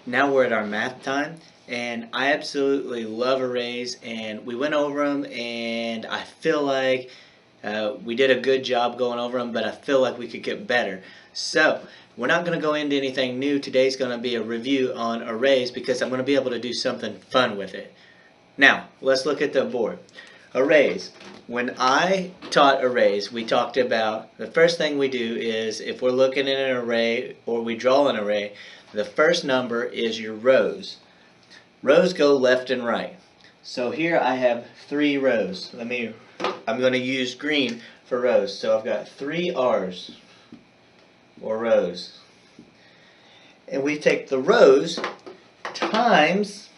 now we're at our math time, and I absolutely love arrays, and we went over them, and I feel like we did a good job going over them, but I feel like we could get better. So we're not going to go into anything new. Today's going to be a review on arrays because I'm going to be able to do something fun with it. Now, let's look at the board. Arrays. When I taught arrays, we talked about the first thing we do is if we're looking at an array or we draw an array, the first number is your rows. Rows go left and right. So here I have 3 rows. I'm going to use green for rows. So I've got 3 R's or rows. And we take the rows times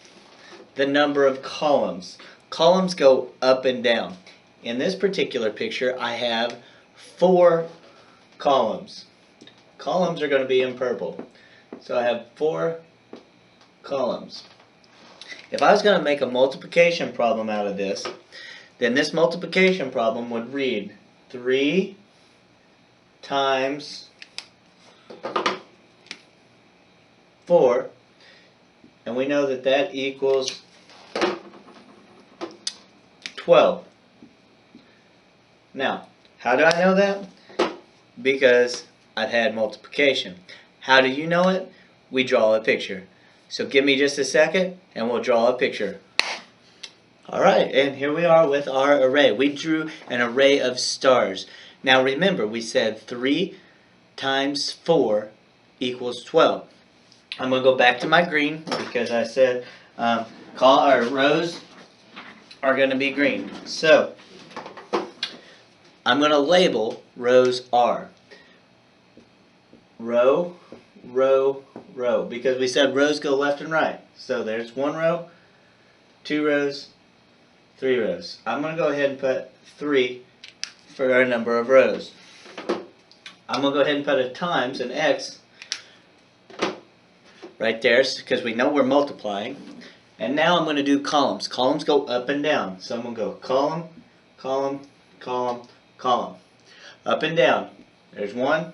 the number of columns. Columns go up and down. In this particular picture, I have 4 columns. Columns are going to be in purple. So I have 4 columns. If I was going to make a multiplication problem out of this, then this multiplication problem would read 3 times 4, and we know that that equals 12. Now, how do I know that? Because I've had multiplication. How do you know it? We draw a picture. So give me just a second and we'll draw a picture. Alright, and here we are with our array. We drew an array of stars. Now remember, we said 3 times 4 equals 12. I'm going to go back to my green because I said our rows are going to be green. So I'm going to label rows R. Row, row, row. Because we said rows go left and right. So there's 1 row, 2 rows, 3 rows. I'm going to go ahead and put 3 for our number of rows. I'm going to go ahead and put a times, an X, right there because we know we're multiplying. And now I'm going to do columns. Columns go up and down. So I'm going to go column, column, column, column. Up and down. There's 1,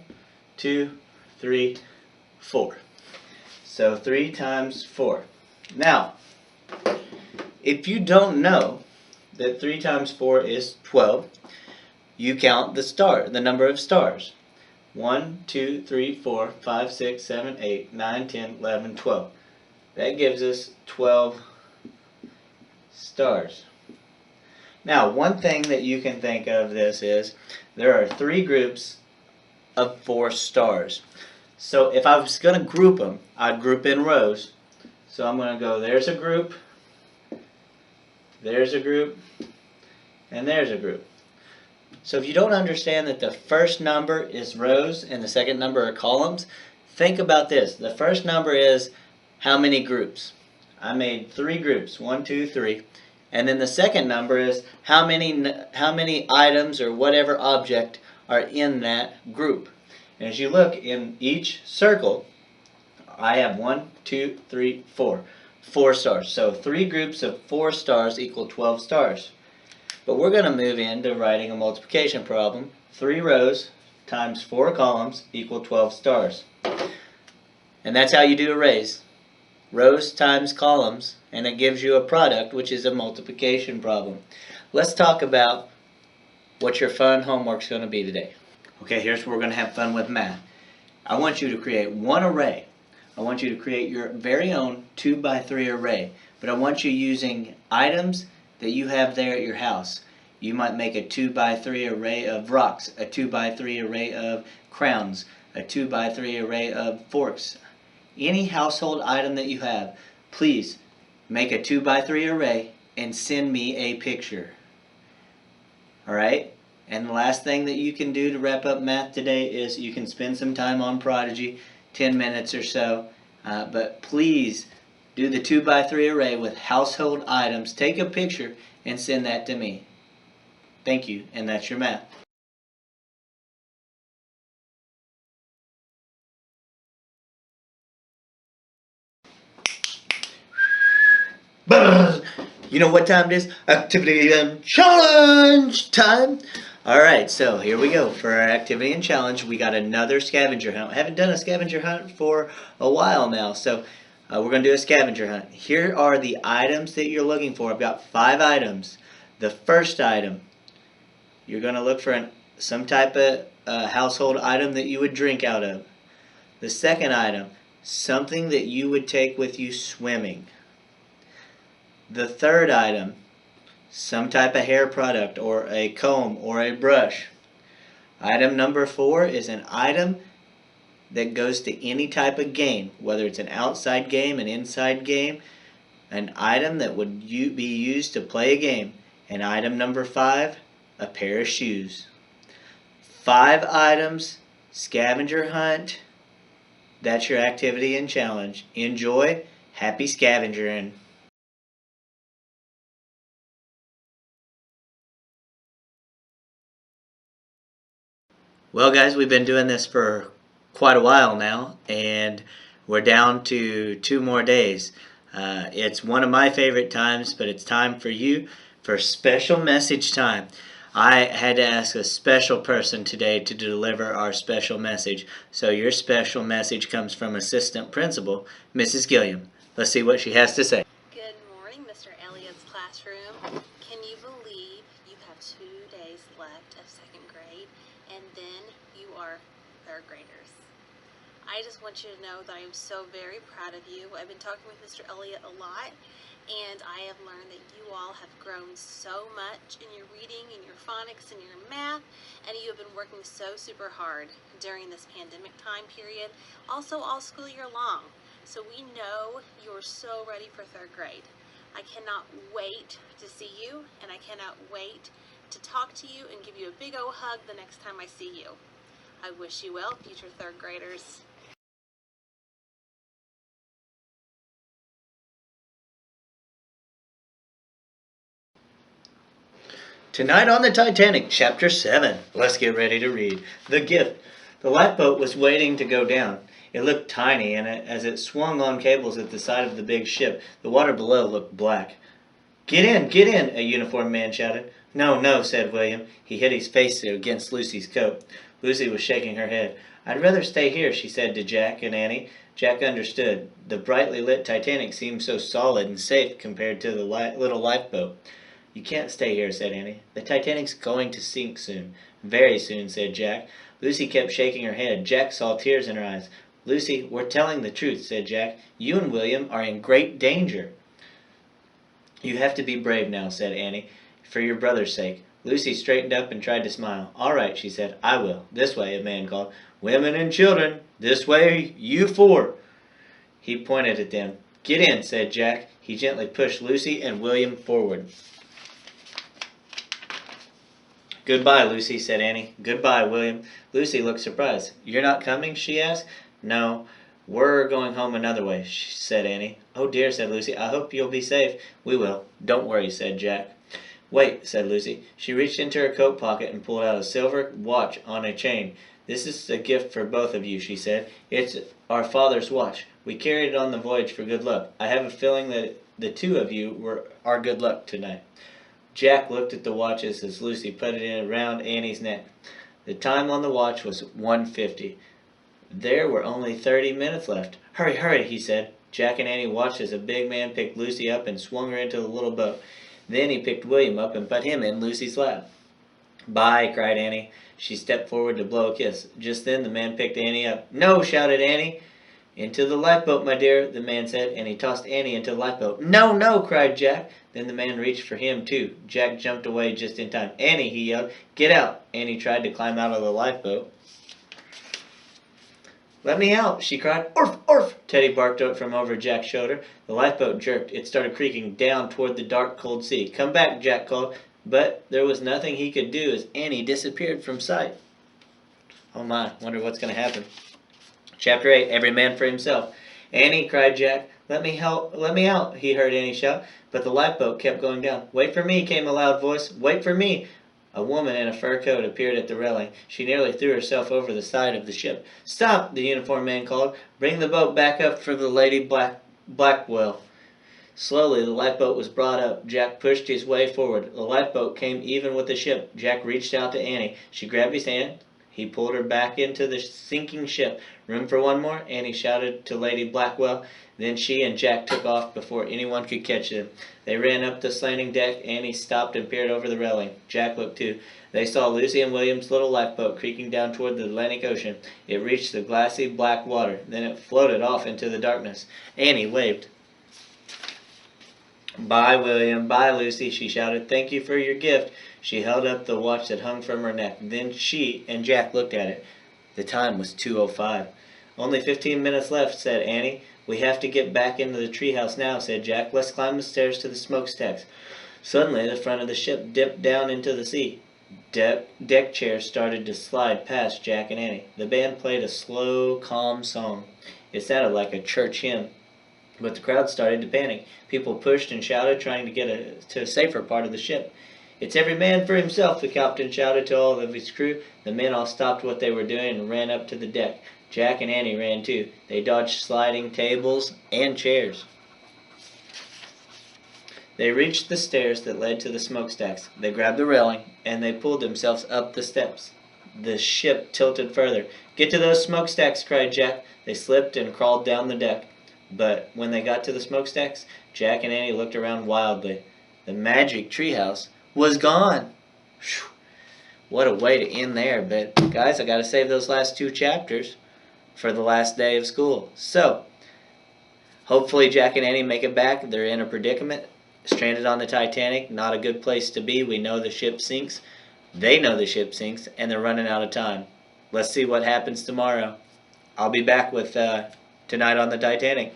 2, 3, 4. So 3 times 4. Now, if you don't know that 3 times 4 is 12, you count the number of stars. 1, 2, 3, 4, 5, 6, 7, 8, 9, 10, 11, 12. That gives us 12 stars. Now, one thing that you can think of this is there are 3 groups of 4 stars. So if I was going to group them, I'd group in rows. So I'm going to go, there's a group, and there's a group. So if you don't understand that the first number is rows and the second number are columns, think about this. The first number is how many groups. I made 3 groups, 1, 2, 3. And then the second number is how many items or whatever object are in that group. And as you look in each circle, I have 1, 2, 3, 4. 4 stars. So 3 groups of 4 stars equal 12 stars. But we're going to move into writing a multiplication problem. 3 rows times 4 columns equal 12 stars. And that's how you do arrays. Rows times columns, and it gives you a product, which is a multiplication problem. Let's talk about what your fun homework's going to be today. Okay, here's where we're going to have fun with math. I want you to create one array. I want you to create your very own 2x3 array, but I want you using items that you have there at your house. You might make a 2x3 array of rocks, a 2x3 array of crowns, a 2x3 array of forks. Any household item that you have, please make a 2x3 array and send me a picture. Alright? And the last thing that you can do to wrap up math today is you can spend some time on Prodigy, 10 minutes or so. But please do the 2x3 array with household items. Take a picture and send that to me. Thank you, and that's your math. You know what time it is? Activity and challenge time. Alright, so here we go for our activity and challenge. We got another scavenger hunt. I haven't done a scavenger hunt for a while now, so We're going to do a scavenger hunt. Here are the items that you're looking for. I've got 5 items. The first item, you're going to look for some type of household item that you would drink out of. The second item, something that you would take with you swimming. The third item, some type of hair product or a comb or a brush. Item number 4 is an item that goes to any type of game, whether it's an outside game, an inside game, an item that would be used to play a game. And item number 5, a pair of shoes. 5 items, scavenger hunt. That's your activity and challenge. Enjoy. Happy scavengering. Well, guys, we've been doing this for quite a while now, and we're down to 2 more days. It's one of my favorite times, but it's time for you for special message time. I had to ask a special person today to deliver our special message. So your special message comes from Assistant Principal, Mrs. Gilliam. Let's see what she has to say. Good morning, Mr. Elliott's classroom. Can you believe you have 2 days left of 2nd grade, and then you are 3rd graders? I just want you to know that I am so very proud of you. I've been talking with Mr. Elliott a lot, and I have learned that you all have grown so much in your reading, in your phonics, and your math, and you have been working so super hard during this pandemic time period, also all school year long. So we know you're so ready for 3rd grade. I cannot wait to see you, and I cannot wait to talk to you and give you a big old hug the next time I see you. I wish you well, future 3rd graders. Tonight on the Titanic, Chapter 7. Let's get ready to read. The Gift. The lifeboat was waiting to go down. It looked tiny, and as it swung on cables at the side of the big ship, the water below looked black. Get in, a uniformed man shouted. No, no, said William. He hit his face against Lucy's coat. Lucy was shaking her head. I'd rather stay here, she said to Jack and Annie. Jack understood. The brightly lit Titanic seemed so solid and safe compared to the little lifeboat. You can't stay here, said Annie. The Titanic's going to sink soon. Very soon, said Jack. Lucy kept shaking her head. Jack saw tears in her eyes. Lucy, we're telling the truth, said Jack. You and William are in great danger. You have to be brave now, said Annie, for your brother's sake. Lucy straightened up and tried to smile. All right, she said. I will. This way, a man called. Women and children. This way, you 4. He pointed at them. Get in, said Jack. He gently pushed Lucy and William forward. Goodbye, Lucy, said Annie. Goodbye, William. Lucy looked surprised. You're not coming? She asked. No, we're going home another way, said Annie. Oh dear, said Lucy. I hope you'll be safe. We will. Don't worry, said Jack. Wait, said Lucy. She reached into her coat pocket and pulled out a silver watch on a chain. This is a gift for both of you, she said. It's our father's watch. We carried it on the voyage for good luck. I have a feeling that the 2 of you were our good luck tonight. Jack looked at the watches as Lucy put it around Annie's neck. The time on the watch was 1:50. There were only 30 minutes left. Hurry, hurry, he said. Jack and Annie watched as a big man picked Lucy up and swung her into the little boat. Then he picked William up and put him in Lucy's lap. Bye, cried Annie. She stepped forward to blow a kiss. Just then the man picked Annie up. No, shouted Annie. Into the lifeboat, my dear, the man said, and he tossed Annie into the lifeboat. No, no, cried Jack. Then the man reached for him, too. Jack jumped away just in time. Annie, he yelled, get out. Annie tried to climb out of the lifeboat. Let me out, she cried. Orf, orf, Teddy barked out from over Jack's shoulder. The lifeboat jerked. It started creaking down toward the dark, cold sea. Come back, Jack called. But there was nothing he could do as Annie disappeared from sight. Oh my, wonder what's going to happen. Chapter 8, Every Man for Himself. Annie, cried Jack, let me out, he heard Annie shout, but the lifeboat kept going down. Wait for me, came a loud voice, wait for me. A woman in a fur coat appeared at the railing. She nearly threw herself over the side of the ship. Stop, the uniformed man called. Bring the boat back up for the Lady Blackwell. Slowly, the lifeboat was brought up. Jack pushed his way forward. The lifeboat came even with the ship. Jack reached out to Annie. She grabbed his hand. He pulled her back into the sinking ship. Room for one more? Annie shouted to Lady Blackwell. Then she and Jack took off before anyone could catch them. They ran up the slanting deck. Annie stopped and peered over the railing. Jack looked too. They saw Lucy and William's little lifeboat creaking down toward the Atlantic Ocean. It reached the glassy black water. Then it floated off into the darkness. Annie waved. "Bye, William. Bye, Lucy," she shouted. "Thank you for your gift." She held up the watch that hung from her neck. Then she and Jack looked at it. The time was 2:05. "Only 15 minutes left," said Annie. "We have to get back into the treehouse now," said Jack. "Let's climb the stairs to the smokestacks." Suddenly, the front of the ship dipped down into the sea. Deck chairs started to slide past Jack and Annie. The band played a slow, calm song. It sounded like a church hymn. But the crowd started to panic. People pushed and shouted, trying to get to a safer part of the ship. "It's every man for himself," the captain shouted to all of his crew. The men all stopped what they were doing and ran up to the deck. Jack and Annie ran too. They dodged sliding tables and chairs. They reached the stairs that led to the smokestacks. They grabbed the railing, and they pulled themselves up the steps. The ship tilted further. "Get to those smokestacks," cried Jack. They slipped and crawled down the deck. But when they got to the smokestacks, Jack and Annie looked around wildly. The magic treehouse was gone. Whew. What a way to end there. But guys, I got to save those last 2 chapters for the last day of school. So, hopefully Jack and Annie make it back. They're in a predicament. Stranded on the Titanic. Not a good place to be. We know the ship sinks. They know the ship sinks. And they're running out of time. Let's see what happens tomorrow. I'll be back with Tonight on the Titanic.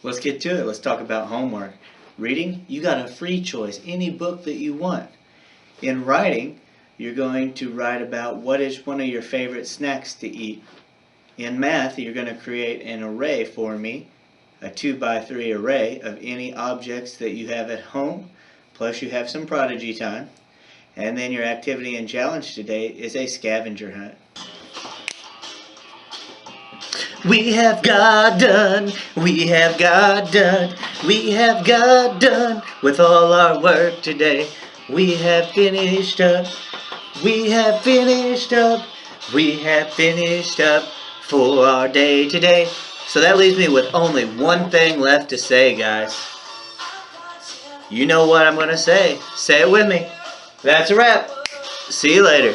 Let's get to it. Let's talk about homework. Reading, you got a free choice, any book that you want. In writing, you're going to write about what is one of your favorite snacks to eat. In math, you're going to create an array for me, a 2x3 array of any objects that you have at home, plus you have some prodigy time. And then your activity and challenge today is a scavenger hunt. We have got done, we have got done, we have got done with all our work today. We have finished up, we have finished up, we have finished up for our day today. So that leaves me with only one thing left to say, guys. You know what I'm going to say. Say it with me. That's a wrap. See you later.